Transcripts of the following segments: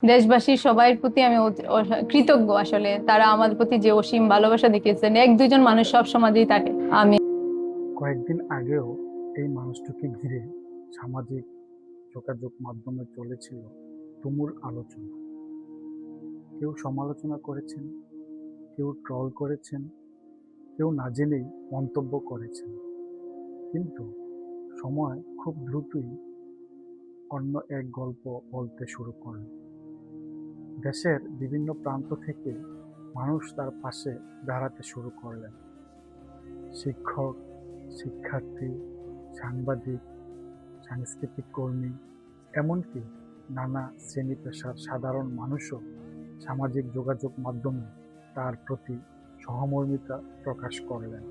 দেশবাসীর সবার প্রতি আমি কৃতজ্ঞ। আসলে তারা আমাদের প্রতি যে অসীম ভালোবাসা দেখিয়েছেন, এক দুইজন মানুষ সব সমাজেই থাকে। আমি কয়েকদিন আগেও এই মানুষটিকে ঘিরে সামাজিক যোগাযোগ মাধ্যমে চলেছিল তুমুল আলোচনা। কেউ সমালোচনা করেছেন, কেউ ট্রল করেছেন, কেউ না জেনেই মন্তব্য করেছেন। কিন্তু সময় খুব দ্রুতই অন্য এক গল্প বলতে শুরু করল। দেশের বিভিন্ন প্রান্ত থেকে মানুষ তার পাশে দাঁড়াতে শুরু করলেন। শিক্ষক, শিক্ষার্থী, সাংবাদিক, সাংস্কৃতিক কর্মী, এমনকি নানা শ্রেণী পেশার সাধারণ মানুষও সামাজিক যোগাযোগ মাধ্যমে তার প্রতি সহমর্মিতা প্রকাশ করলেন।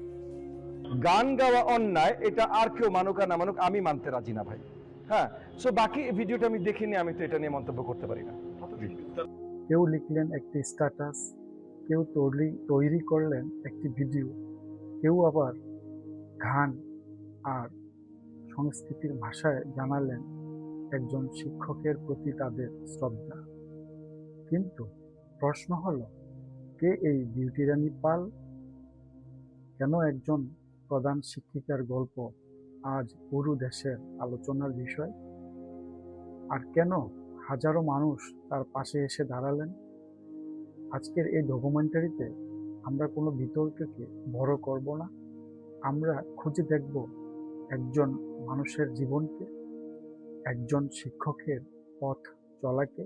গান গাওয়া অন্যায়, এটা আর কেউ মানুক আর না মানুক, আমি মানতে রাজি না ভাই। হ্যাঁ, সো বাকি ভিডিওটা আমি দেখিনি, আমি তো এটা নিয়ে মন্তব্য করতে পারি না। কেউ লিখলেন একটি স্ট্যাটাস, কেউ তৈরি করলেন একটি ভিডিও, কেউ আবার গান আর সংস্কৃতির ভাষায় জানালেন একজন শিক্ষকের প্রতি তাদের শ্রদ্ধা। কিন্তু প্রশ্ন হলো, কে এই বিউটি রানী পাল? কেন একজন প্রধান শিক্ষিকার গল্প আজ পুরো দেশের আলোচনার বিষয়? আর কেন হাজারো মানুষ তার পাশে এসে দাঁড়ালেন? আজকের এই ডকুমেন্টারিতে আমরা কোনো বিতর্ককে বড় করব না। আমরা খুঁজে দেখব একজন মানুষের জীবনকে, একজন শিক্ষকের পথ চলাকে,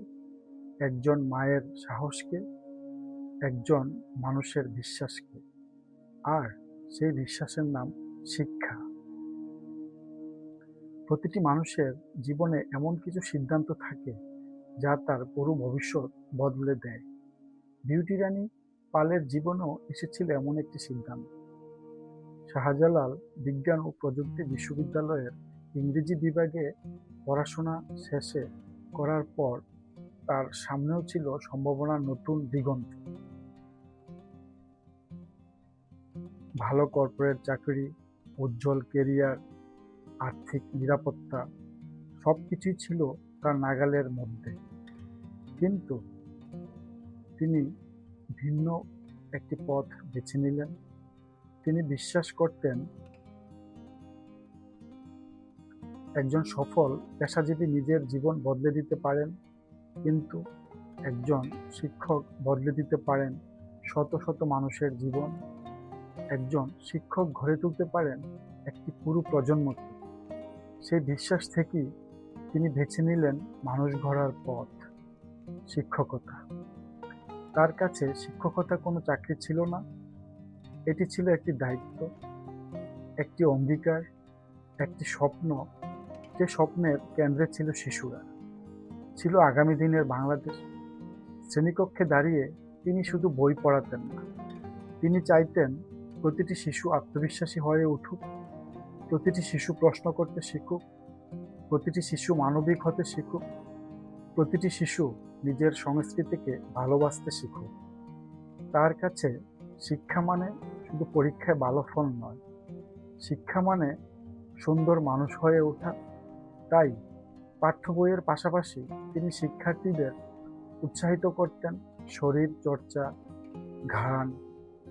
একজন মায়ের সাহসকে, একজন মানুষের বিশ্বাসকে। আর সেই বিশ্বাসের নাম শিক্ষা। প্রতিটি মানুষের জীবনে এমন কিছু সিদ্ধান্ত থাকে যা তার পুরো ভবিষ্যৎ বদলে দেয়। বিউটি রানী পালের জীবনেও এসেছিল এমন একটি সিদ্ধান্ত। শাহজালাল বিজ্ঞান ও প্রযুক্তি বিশ্ববিদ্যালয়ের ইংরেজি বিভাগে পড়াশোনা শেষে করার পর তার সামনেও ছিল সম্ভাবনার নতুন দিগন্ত। ভালো কর্পোরেট চাকরি, উজ্জ্বল কেরিয়ার, আর্থিক নিরাপত্তা, সবকিছুই ছিল তার নাগালের মধ্যে। কিন্তু তিনি ভিন্ন একটি পথ বেছে নিলেন। তিনি বিশ্বাস করতেন একজন সফল পেশাজীবী নিজের জীবন বদলে দিতে পারেন, কিন্তু একজন শিক্ষক বদলে দিতে পারেন শত শত মানুষের জীবন। একজন শিক্ষক গড়ে তুলতে পারেন একটি পুরো প্রজন্মকে। সেই বিশ্বাস থেকেই তিনি বেছে নিলেন মানুষ গড়ার পথ, শিক্ষকতা। তার কাছে শিক্ষকতা কোনো চাকরি ছিল না, এটি ছিল একটি দায়িত্ব, একটি অঙ্গীকার, একটি স্বপ্ন, যে স্বপ্নের কেন্দ্রে ছিল শিশুরা, ছিল আগামী দিনের বাংলাদেশ। শ্রেণীকক্ষে দাঁড়িয়ে তিনি শুধু বই পড়াতেন না, তিনি চাইতেন প্রতিটি শিশু আত্মবিশ্বাসী হয়ে উঠুক, প্রতিটি শিশু প্রশ্ন করতে শিখুক, প্রতিটি শিশু মানবিক হতে শিখুক, প্রতিটি শিশু নিজের সংস্কৃতিকে ভালোবাসতে শিখুক। তার কাছে শিক্ষা মানে শুধু পরীক্ষায় ভালো ফল নয়, শিক্ষা মানে সুন্দর মানুষ হয়ে ওঠা। তাই পাঠ্য বইয়ের পাশাপাশি তিনি শিক্ষার্থীদের উৎসাহিত করতেন শরীর চর্চা, গান,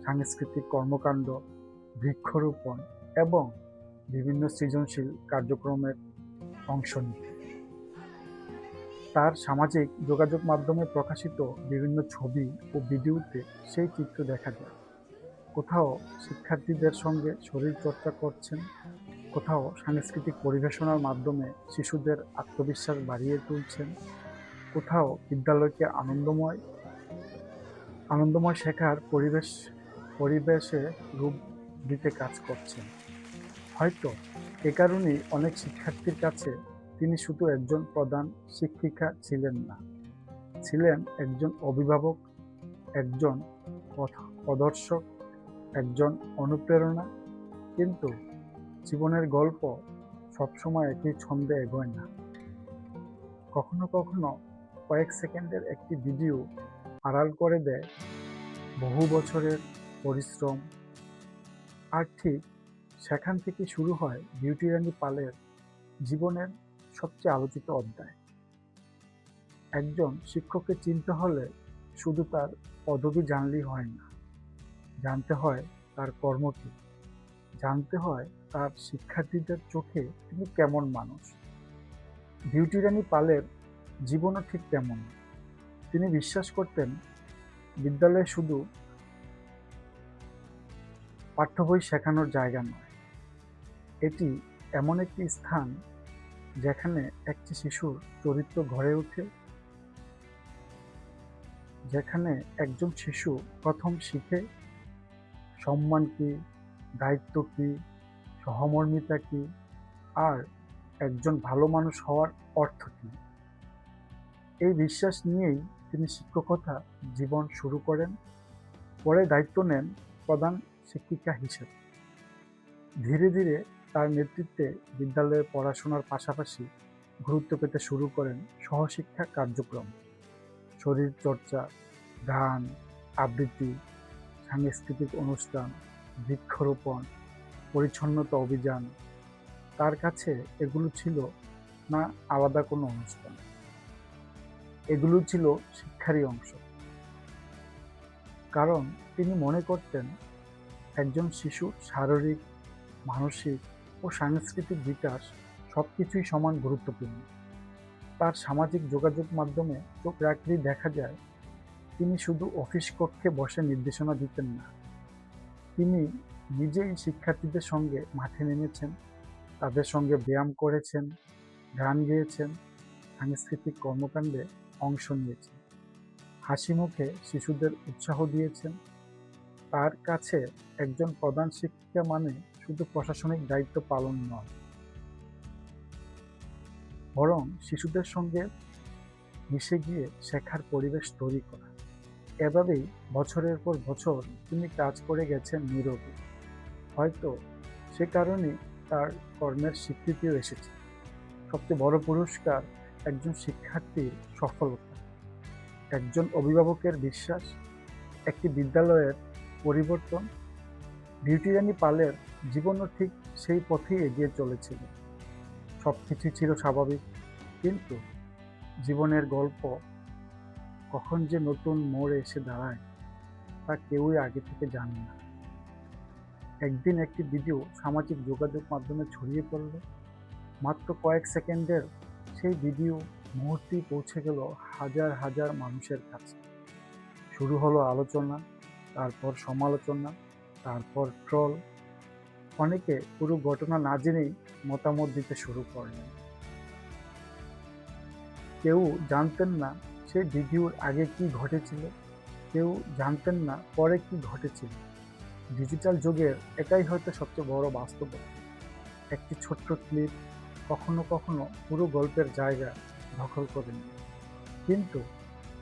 সাংস্কৃতিক কর্মকাণ্ড, বৃক্ষরোপণ এবং বিভিন্ন সৃজনশীল কার্যক্রমের অংশ নিতে। তার সামাজিক যোগাযোগ মাধ্যমে প্রকাশিত বিভিন্ন ছবি ও ভিডিওতে সেই চিত্র দেখা যায়। কোথাও শিক্ষার্থীদের সঙ্গে শরীর চর্চা করছেন, কোথাও সাংস্কৃতিক পরিবেশনার মাধ্যমে শিশুদের আত্মবিশ্বাস বাড়িয়ে তুলছেন, কোথাও বিদ্যালয়কে আনন্দময় শেখার পরিবেশে রূপ দিতে কাজ করছেন। হয়তো এ কারণেই অনেক শিক্ষার্থীর কাছে তিনি শুধু একজন প্রধান শিক্ষিকা ছিলেন না, ছিলেন একজন অভিভাবক, একজন পথপ্রদর্শক, একজন অনুপ্রেরণা। কিন্তু জীবনের গল্প সবসময় একই ছন্দে এগোয় না। কখনো কখনো কয়েক সেকেন্ডের একটি ভিডিও আড়াল করে দেয় বহু বছরের পরিশ্রম। আর ঠিক সেখান থেকে শুরু হয় বিউটি রানী পালের জীবনের সবচেয়ে আলোচিত অধ্যায়। একজন শিক্ষককে চিনতে হলে শুধু তার পদবি জানলেই হয় না, জানতে হয় তার কর্ম কি, জানতে হয় তার শিক্ষার্থীদের চোখে তিনি কেমন মানুষ। বিউটি রানী পালের জীবনও ঠিক তেমন। তিনি বিশ্বাস করতেন বিদ্যালয় শুধু পাঠ্য বই শেখানোর জায়গা নয়, এটি এমন একটি স্থান যেখানে একটি শিশুর চরিত্র গড়ে ওঠে, যেখানে একজন শিশু প্রথম শিখে সম্মান কি, দায়িত্ব কি, সহমর্মিতা কি, আর একজন ভালো মানুষ হওয়ার অর্থ কি। এই বিশ্বাস নিয়েই তিনি শিক্ষকতা জীবন শুরু করেন। পরে দায়িত্ব নেন প্রধান শিক্ষিকা হিসেবে। ধীরে ধীরে তার নেতৃত্বে বিদ্যালয়ে পড়াশোনার পাশাপাশি গুরুত্ব পেতে শুরু করেন সহশিক্ষা কার্যক্রম, শরীরচর্চা, গান, আবৃত্তি, সাংস্কৃতিক অনুষ্ঠান, বৃক্ষরোপণ, পরিচ্ছন্নতা অভিযান। তার কাছে এগুলো ছিল না আলাদা কোনো অনুষ্ঠান, এগুলো ছিল শিক্ষারই অংশ। কারণ তিনি মনে করতেন একজন শিশুর শারীরিক, মানসিক ও সাংস্কৃতিক বিকাশ সবকিছুই সমান গুরুত্বপূর্ণ। তার সামাজিক যোগাযোগ মাধ্যমে চোখ রাখলেই দেখা যায় তিনি শুধু অফিস কক্ষে বসে নির্দেশনা দিতেন না, তিনি নিজেই শিক্ষার্থীদের সঙ্গে মাঠে নেমেছেন, তাদের সঙ্গে ব্যায়াম করেছেন, গান গেয়েছেন, সাংস্কৃতিক কর্মকাণ্ডে অংশ নিয়েছেন, হাসি মুখে শিশুদের উৎসাহ দিয়েছেন। তার কাছে একজন প্রধান শিক্ষিকা মানে শুধু প্রশাসনিক দায়িত্ব পালন নয়, বরং শিশুদের সঙ্গে মিশে গিয়ে শেখার পরিবেশ তৈরি করা। এভাবেই বছরের পর বছর তিনি কাজ করে গেছেন নীরবে। হয়তো সে কারণেই তার কর্মের স্বীকৃতিও এসেছে। সবচেয়ে বড় পুরস্কার একজন শিক্ষার্থীর সফলতা, একজন অভিভাবকের বিশ্বাস, একটি বিদ্যালয়ের পরিবর্তন। বিউটি রানী পালের জীবনও ঠিক সেই পথেই এগিয়ে চলেছিল। সবকিছুই ছিল স্বাভাবিক, কিন্তু জীবনের গল্প কখন যে নতুন মোড়ে এসে দাঁড়ায় তা কেউই আগে থেকে জানে না। একদিন একটি ভিডিও সামাজিক যোগাযোগ মাধ্যমে ছড়িয়ে পড়ল। মাত্র কয়েক সেকেন্ডের সেই ভিডিও মুহূর্তেই পৌঁছে গেল হাজার হাজার মানুষের কাছে। শুরু হলো আলোচনা, তারপর সমালোচনা, তারপর ট্রল। অনেকে পুরো ঘটনা না জেনেই মতামত দিতে শুরু করলেন। কেউ জানতেন না সেই ভিডিওর আগে কি ঘটেছিল, কেউ জানতেন না পরে কি ঘটেছিল। ডিজিটাল যুগের এটাই হয়তো সবচেয়ে বড় বাস্তবতা। একটি ছোট্ট ক্লিপ কখনো কখনো পুরো গল্পের জায়গা দখল করে নেয়। কিন্তু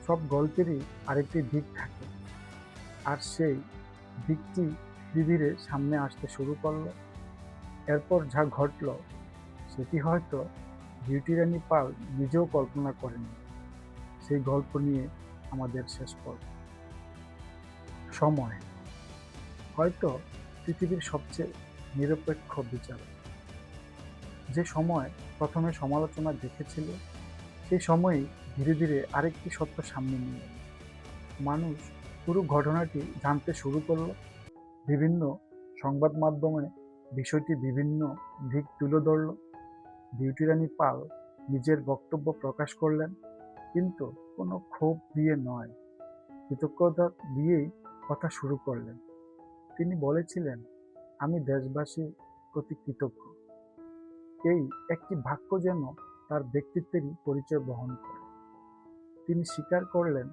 সব গল্পেরই আরেকটি দিক থাকে, আর সেই দিকটি ধীরে ধীরে সামনে আসতে শুরু করলো। এরপর যা ঘটল সেটি হয়তো বিউটি রানী পাল নিজেও কল্পনা করেনি। সেই গল্প নিয়ে আমাদের শেষ পর্ব। সময় হয়তো পৃথিবীর সবচেয়ে নিরপেক্ষ বিচারক। যে সময় প্রথমে সমালোচনা দেখেছিল, সেই সময়ই ধীরে ধীরে আরেকটি সত্য সামনে নিয়ে এলো। মানুষ পুরো ঘটনাটি জানতে শুরু করলো। বিভিন্ন সংবাদ মাধ্যমে বিষয়টি বিভিন্ন দিক তুলে ধরল। বিউটি রানী পাল নিজের বক্তব্য প্রকাশ করলেন, কিন্তু কোনো ক্ষোভ দিয়ে নয়, কৃতজ্ঞতা দিয়েই কথা শুরু করলেন। তিনি বলেছিলেন, আমি দেশবাসীর প্রতি কৃতজ্ঞ। এই একটি বাক্য যেন তার ব্যক্তিত্বেরই পরিচয় বহন করে। তিনি স্বীকার করলেন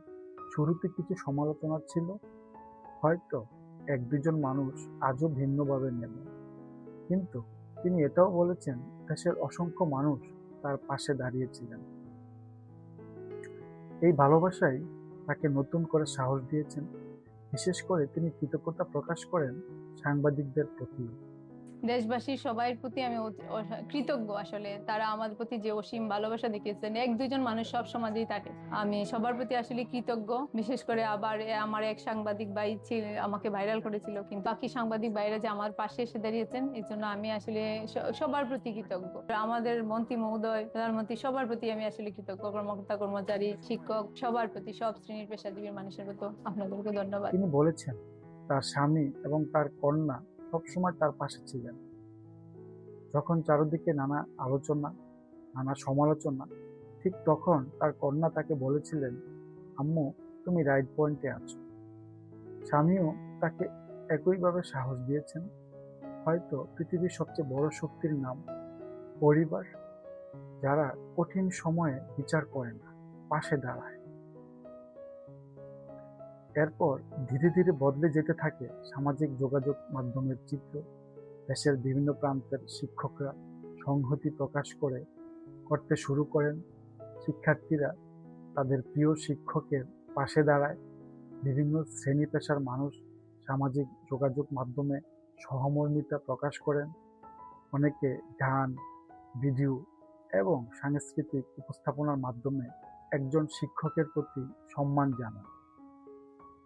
শুরুতে কিছু সমালোচনা ছিল, হয়তো এক দুজন মানুষ আজও ভিন্নভাবে নেবেন, কিন্তু তিনি এটাও বলেছেন দেশের অসংখ্য মানুষ তার পাশে দাঁড়িয়েছিলেন। এই ভালোবাসাই তাকে নতুন করে সাহস দিয়েছেন। বিশেষ করে তিনি কৃতজ্ঞতা প্রকাশ করেন সাংবাদিকদের প্রতিও। দেশবাসীর সবার প্রতি আমি কৃতজ্ঞ আসলে। তারা আমার প্রতি যে অসীম ভালোবাসা দেখিয়েছেন, এক দুইজন মানুষ সব সমাজেই থাকে। আমি সবার প্রতি আসলে কৃতজ্ঞ। বিশেষ করে আবার আমার এক সাংবাদিক ভাই আমাকে ভাইরাল করেছিল, কিন্তু বাকি সাংবাদিক ভাইরা যে আমার পাশে এসে দাঁড়িয়েছেন, এই জন্য আমি আসলে সবার প্রতি কৃতজ্ঞ। আমাদের মন্ত্রী মহোদয়, প্রধানমন্ত্রী, সবার প্রতি আমি আসলে কৃতজ্ঞ। কর্মকর্তা কর্মচারী, শিক্ষক, সবার প্রতি, সব শ্রেণীর পেশাজীবী মানুষের প্রতি আপনাদেরকে ধন্যবাদ। তিনি বলেছেন তার স্বামী এবং তার কন্যা সবসময় তার পাশে ছিলেন। যখন চারদিকে নানা আলোচনা, নানা সমালোচনা, ঠিক তখন তার কন্যা তাকে বলেছিলেন, আম্মু তুমি রাইট পয়েন্টে আছো। স্বামীও তাকে একইভাবে সাহস দিয়েছেন। হয়তো পৃথিবীর সবচেয়ে বড় শক্তির নাম পরিবার, যারা কঠিন সময়ে বিচার করে না, পাশে দাঁড়ায়। এরপর ধীরে ধীরে বদলে যেতে থাকে সামাজিক যোগাযোগ মাধ্যমের চিত্র। দেশের বিভিন্ন প্রান্তের শিক্ষকরা সংহতি প্রকাশ করতে শুরু করেন। শিক্ষার্থীরা তাদের প্রিয় শিক্ষকের পাশে দাঁড়ায়। বিভিন্ন শ্রেণী পেশার মানুষ সামাজিক যোগাযোগ মাধ্যমে সহমর্মিতা প্রকাশ করেন। অনেকে গান, ভিডিও এবং সাংস্কৃতিক উপস্থাপনার মাধ্যমে একজন শিক্ষকের প্রতি সম্মান জানান।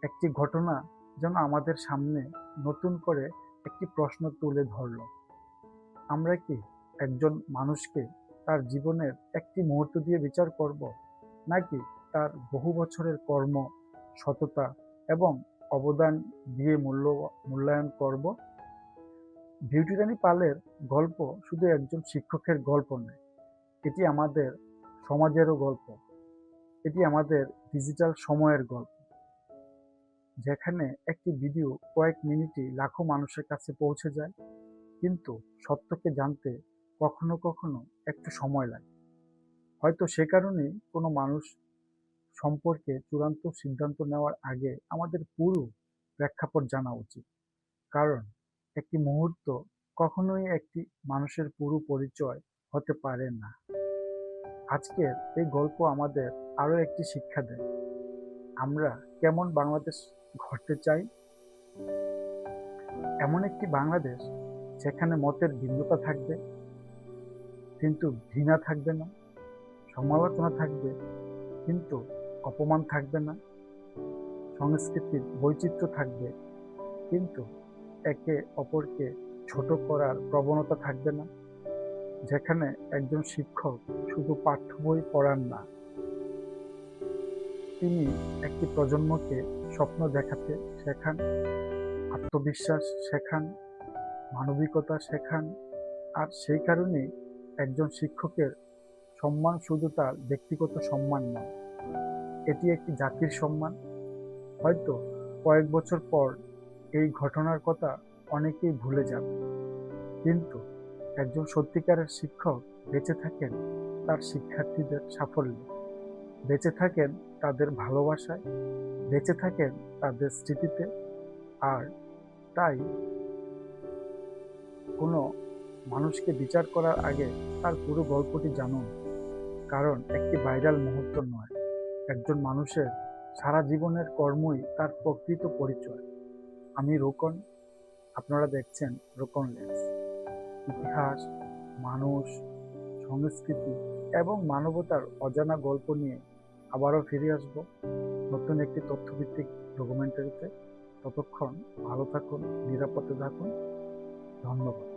একটি ঘটনা যেন আমাদের সামনে নতুন করে একটি প্রশ্ন তুলে ধরল, আমরা কি একজন মানুষকে তার জীবনের একটি মুহূর্ত দিয়ে বিচার করব, নাকি তার বহু বছরের কর্ম, সততা এবং অবদান দিয়ে মূল্যায়ন করব? বিউটি রানী পালের গল্প শুধু একজন শিক্ষকের গল্প নয়, এটি আমাদের সমাজেরও গল্প। এটি আমাদের ডিজিটাল সময়ের গল্প, যেখানে একটি ভিডিও কয়েক মিনিটই লাখো মানুষের কাছে পৌঁছে যায়, কিন্তু সত্যকে জানতে কখনো কখনো একটু সময় লাগে। হয়তো সে কারণেই কোনো মানুষ সম্পর্কে চূড়ান্ত সিদ্ধান্ত নেওয়ার আগে আমাদের পুরো প্রেক্ষাপট জানা উচিত, কারণ একটি মুহূর্ত কখনোই একটি মানুষের পুরো পরিচয় হতে পারে না। আজকের এই গল্প আমাদের আরো একটি শিক্ষা দেয়, আমরা কেমন বাংলাদেশ গড়তে চাই। এমন একটি বাংলাদেশ যেখানে মতের ভিন্নতা থাকবে কিন্তু ঘৃণা থাকবে না, সমালোচনা থাকবে কিন্তু অপমান থাকবে না, সংস্কৃতির বৈচিত্র্য থাকবে কিন্তু একে অপরকে ছোট করার প্রবণতা থাকবে না, যেখানে একজন শিক্ষক শুধু পাঠ্য বই পড়ান না, তিনি একটি প্রজন্মকে স্বপ্ন দেখাতে শেখান, আত্মবিশ্বাস শেখান, মানবিকতা শেখান। আর সেই কারণেই একজন শিক্ষকের সম্মান শুধু তার ব্যক্তিগত সম্মান নয়, এটি একটি জাতির সম্মান। হয়তো কয়েক বছর পর এই ঘটনার কথা অনেকেই ভুলে যাবে, কিন্তু একজন সত্যিকারের শিক্ষক বেঁচে থাকেন তার শিক্ষার্থীদের সাফল্যে, বেঁচে থাকেন তাদের ভালোবাসায়, বেঁচে থাকেন তাদের স্মৃতিতে। আর তাই কোনো মানুষকে বিচার করার আগে তার পুরো গল্পটি জানুন, কারণ একটি ভাইরাল মুহূর্ত নয়, একজন মানুষের সারা জীবনের কর্মই তার প্রকৃত পরিচয়। আমি রোকন, আপনারা দেখছেন রোকন লেন্স। ইতিহাস, মানুষ, সংস্কৃতি এবং মানবতার অজানা গল্প নিয়ে আবারও ফিরে আসব নতুন একটি তথ্যভিত্তিক ডকুমেন্টারিতে। ততক্ষণ ভালো থাকুন, নিরাপদে থাকুন। ধন্যবাদ।